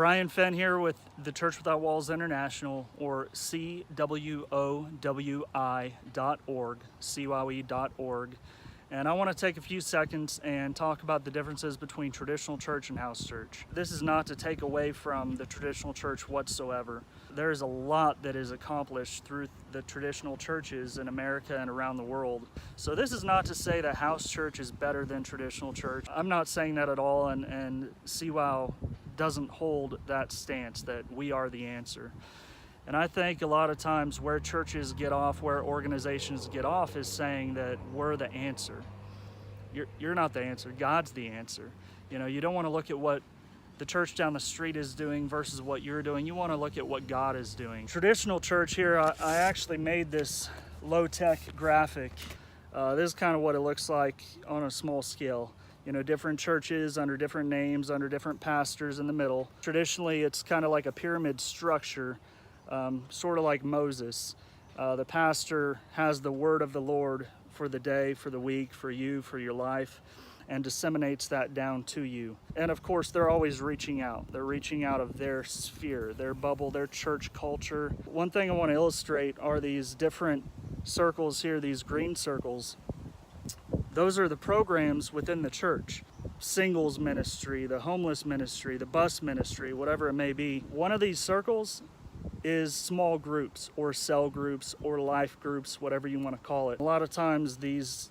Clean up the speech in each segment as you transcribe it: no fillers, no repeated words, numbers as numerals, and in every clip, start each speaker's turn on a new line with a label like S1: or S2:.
S1: Brian Fenn here with the Church Without Walls International, or CWOWI.org, CWOWI.org. And I want to take a few seconds and talk about the differences between traditional church and house church. This is not to take away from the traditional church whatsoever. There is a lot that is accomplished through the traditional churches in America and around the world. So this is not to say that house church is better than traditional church. I'm not saying that at all, and CWOW doesn't hold that stance that we are the answer. And I think a lot of times where churches get off, where organizations get off, is saying that we're the answer. You're not the answer. God's the answer. You know, you don't want to look at what the church down the street is doing versus what you're doing. You want to look at what God is doing. Traditional church here, I actually made this low-tech graphic. This is kind of what it looks like on a small scale. You know, different churches under different names, under different pastors in the middle. Traditionally, it's kind of like a pyramid structure, sort of like Moses. The pastor has the word of the Lord for the day, for the week, for you, for your life, and disseminates that down to you. And of course, they're always reaching out. They're reaching out of their sphere, their bubble, their church culture. One thing I want to illustrate are these different circles here, these green circles. Those are the programs within the church. Singles ministry, the homeless ministry, the bus ministry, whatever it may be. One of these circles is small groups or cell groups or life groups, whatever you want to call it. A lot of times these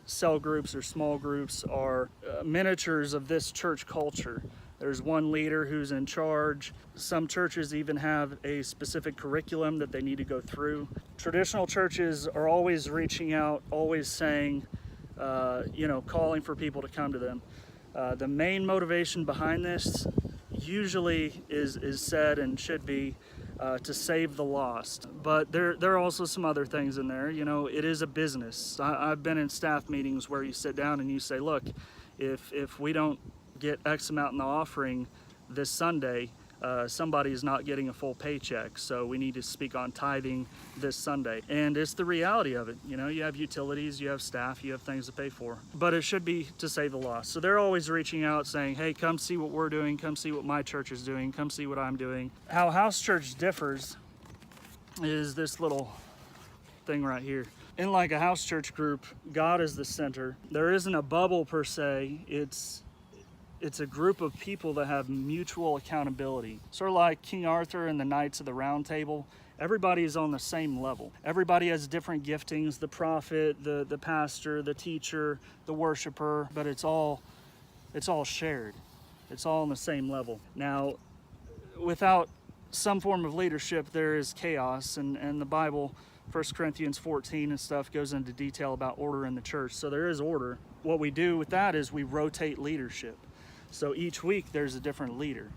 S1: cell groups or small groups are miniatures of this church culture. There's one leader who's in charge. Some churches even have a specific curriculum that they need to go through. Traditional churches are always reaching out, always saying, calling for people to come to them. The main motivation behind this usually is said and should be to save the lost. But there are also some other things in there. You know, it is a business. I've been in staff meetings where you sit down and you say, look, if we don't get X amount in the offering this Sunday, somebody is not getting a full paycheck, so we need to speak on tithing this Sunday. And it's the reality of it. You know, you have utilities, you have staff, you have things to pay for. But it should be to save the lost. So they're always reaching out saying, hey, come see what we're doing, come see what my church is doing, come see what I'm doing. How house church differs is this little thing right here. In like a house church group, God is the center. There isn't a bubble per se. It's a group of people that have mutual accountability. Sort of like King Arthur and the Knights of the Round Table. Everybody is on the same level. Everybody has different giftings, the prophet, the pastor, the teacher, the worshiper, but it's all shared. It's all on the same level. Now, without some form of leadership, there is chaos, and the Bible, 1 Corinthians 14 and stuff, goes into detail about order in the church. So there is order. What we do with that is we rotate leadership. So each week there's a different leader.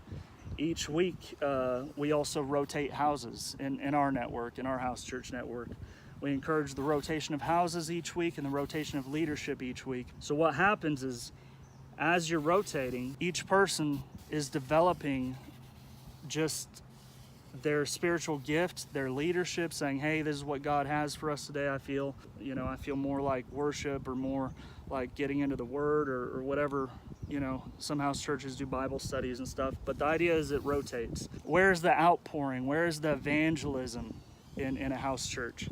S1: Each week we also rotate houses in our network, in our house church network. We encourage the rotation of houses each week and the rotation of leadership each week. So what happens is, as you're rotating, each person is developing just their spiritual gift, their leadership, saying, hey, this is what God has for us today. I feel more like worship, or more like getting into the word, or whatever. You know, some house churches do Bible studies and stuff, but the idea is it rotates. Where's the outpouring? Where's the evangelism in a house church?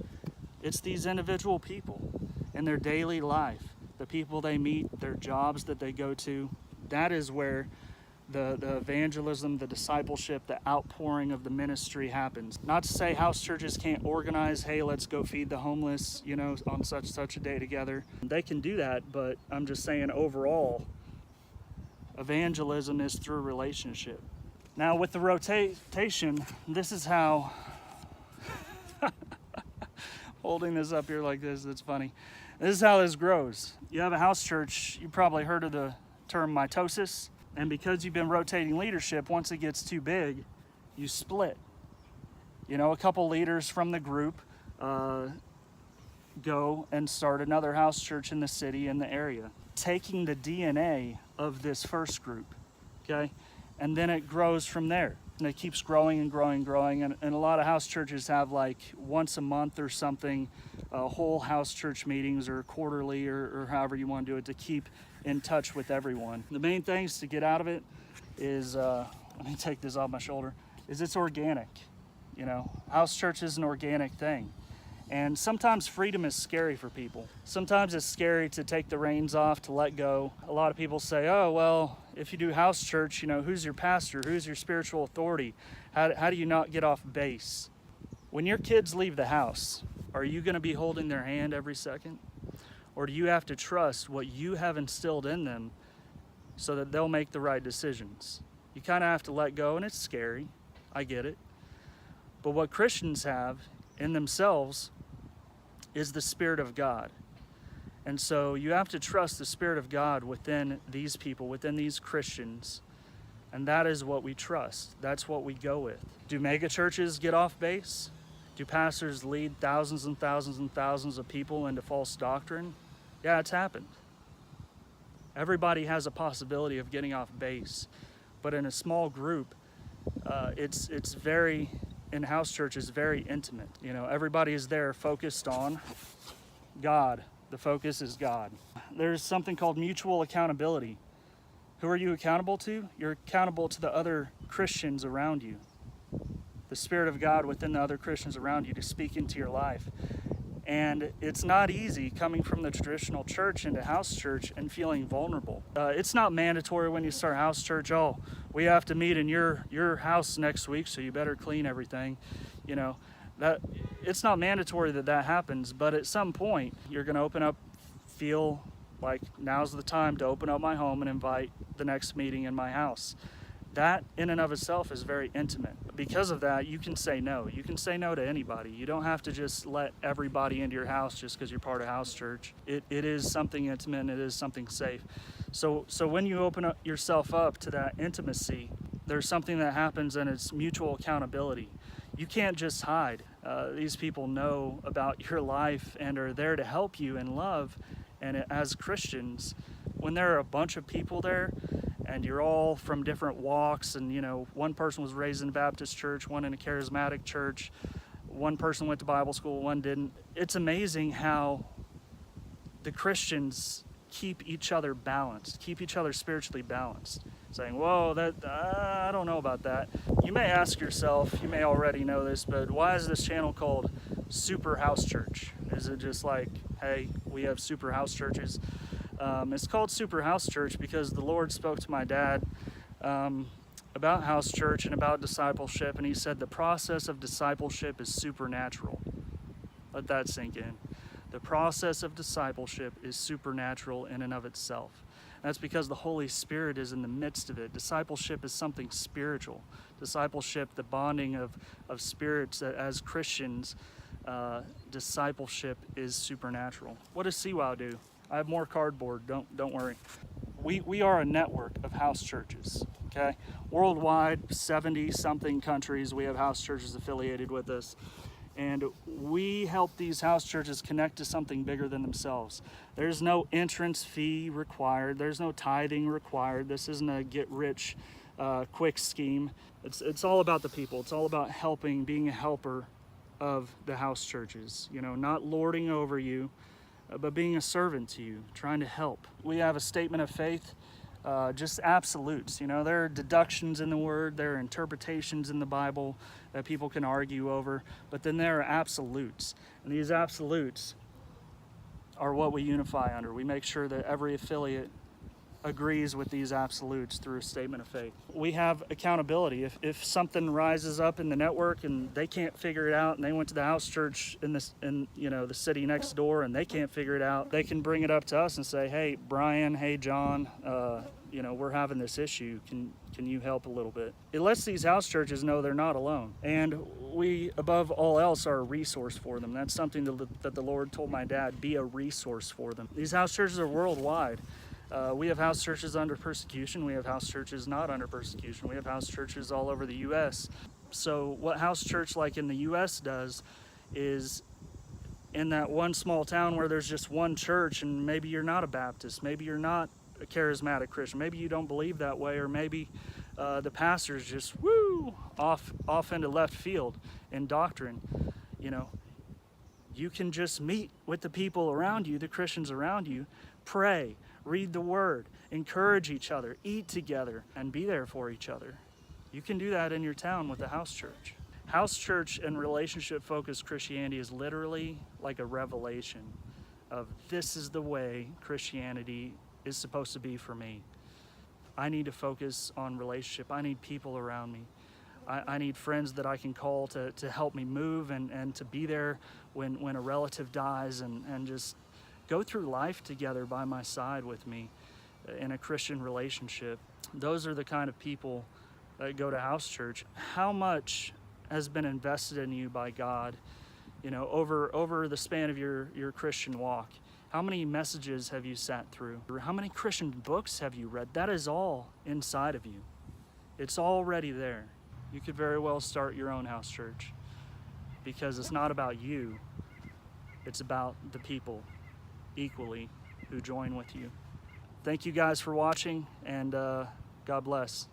S1: It's these individual people in their daily life, the people they meet, their jobs that they go to. That is where the evangelism, the discipleship, the outpouring of the ministry happens. Not to say house churches can't organize, hey, let's go feed the homeless, on such a day together. They can do that, but I'm just saying overall, evangelism is through relationship. Now with the rotation, this is how, holding this up here like this, it's funny. This is how this grows. You have a house church, you probably heard of the term mitosis. And because you've been rotating leadership, once it gets too big, you split. A couple leaders from the group go and start another house church in the city, in the area, taking the DNA of this first group, okay? And then it grows from there. And it keeps growing and growing and growing. And a lot of house churches have like once a month or something, whole house church meetings, or quarterly, or however you want to do it, to keep in touch with everyone. The main things to get out of it is let me take this off my shoulder, is it's organic. House church is an organic thing. And sometimes freedom is scary for people. Sometimes it's scary to take the reins off, to let go. A lot of people say, oh, well, if you do house church, who's your pastor? Who's your spiritual authority? How do you not get off base? When your kids leave the house, are you going to be holding their hand every second? Or do you have to trust what you have instilled in them so that they'll make the right decisions? You kind of have to let go, and it's scary. I get it. But what Christians have in themselves is the Spirit of God. And so you have to trust the Spirit of God within these people, within these Christians. And that is what we trust. That's what we go with. Do mega churches get off base? Do pastors lead thousands and thousands and thousands of people into false doctrine? Yeah, it's happened. Everybody has a possibility of getting off base. But in a small group, it's very... in house church is very intimate. Everybody is there focused on God. The focus is God. There's something called mutual accountability. Who are you accountable to? You're accountable to the other Christians around you. The Spirit of God within the other Christians around you to speak into your life. And it's not easy coming from the traditional church into house church and feeling vulnerable. It's not mandatory when you start house church, oh, we have to meet in your house next week, so you better clean everything. That it's not mandatory that happens, but at some point you're going to feel like now's the time to open up my home and invite the next meeting in my house. That in and of itself is very intimate. Because of that, you can say no. You can say no to anybody. You don't have to just let everybody into your house just because you're part of house church. It is something intimate, and it is something safe. So when you open up yourself up to that intimacy, there's something that happens, and it's mutual accountability. You can't just hide. These people know about your life and are there to help you in love. And as Christians, when there are a bunch of people there, and you're all from different walks, and one person was raised in a Baptist church, one in a charismatic church, one person went to Bible school, one didn't. It's amazing how the Christians keep each other balanced, keep each other spiritually balanced. Saying, whoa, I don't know about that. You may ask yourself, you may already know this, but why is this channel called Super House Church? Is it just like, hey, we have super house churches? It's called Super House Church because the Lord spoke to my dad about house church and about discipleship, and he said the process of discipleship is supernatural. Let that sink in. The process of discipleship is supernatural in and of itself. That's because the Holy Spirit is in the midst of it. Discipleship is something spiritual. Discipleship, the bonding of spirits as Christians, discipleship is supernatural. What does CWOWI do? I have more cardboard, don't worry. We are a network of house churches, okay? Worldwide, 70-something countries, we have house churches affiliated with us. And we help these house churches connect to something bigger than themselves. There's no entrance fee required. There's no tithing required. This isn't a get-rich quick scheme. It's all about the people. It's all about helping, being a helper of the house churches. Not lording over you, but being a servant to you, trying to help. We have a statement of faith, just absolutes. There are deductions in the Word, there are interpretations in the Bible that people can argue over, but then there are absolutes. And these absolutes are what we unify under. We make sure that every affiliate agrees with these absolutes through a statement of faith. We have accountability. If something rises up in the network and they can't figure it out, and they went to the house church in the city next door and they can't figure it out, they can bring it up to us and say, hey, Brian, hey, John, we're having this issue. Can you help a little bit? It lets these house churches know they're not alone. And we, above all else, are a resource for them. That's something that the Lord told my dad, be a resource for them. These house churches are worldwide. We have house churches under persecution. We have house churches not under persecution. We have house churches all over the U.S. So what house church like in the U.S. does is, in that one small town where there's just one church, and maybe you're not a Baptist, maybe you're not a charismatic Christian, maybe you don't believe that way, or maybe the pastor's just off into left field in doctrine. You can just meet with the people around you, the Christians around you, pray, read the Word, encourage each other, eat together, and be there for each other. You can do that in your town with a house church. House church and relationship-focused Christianity is literally like a revelation of this is the way Christianity is supposed to be for me. I need to focus on relationship. I need people around me. I need friends that I can call to help me move and to be there when a relative dies and just go through life together by my side with me in a Christian relationship. Those are the kind of people that go to house church. How much has been invested in you by God, over the span of your Christian walk? How many messages have you sat through? How many Christian books have you read? That is all inside of you. It's already there. You could very well start your own house church, because it's not about you. It's about the people equally who join with you. Thank you guys for watching, and God bless.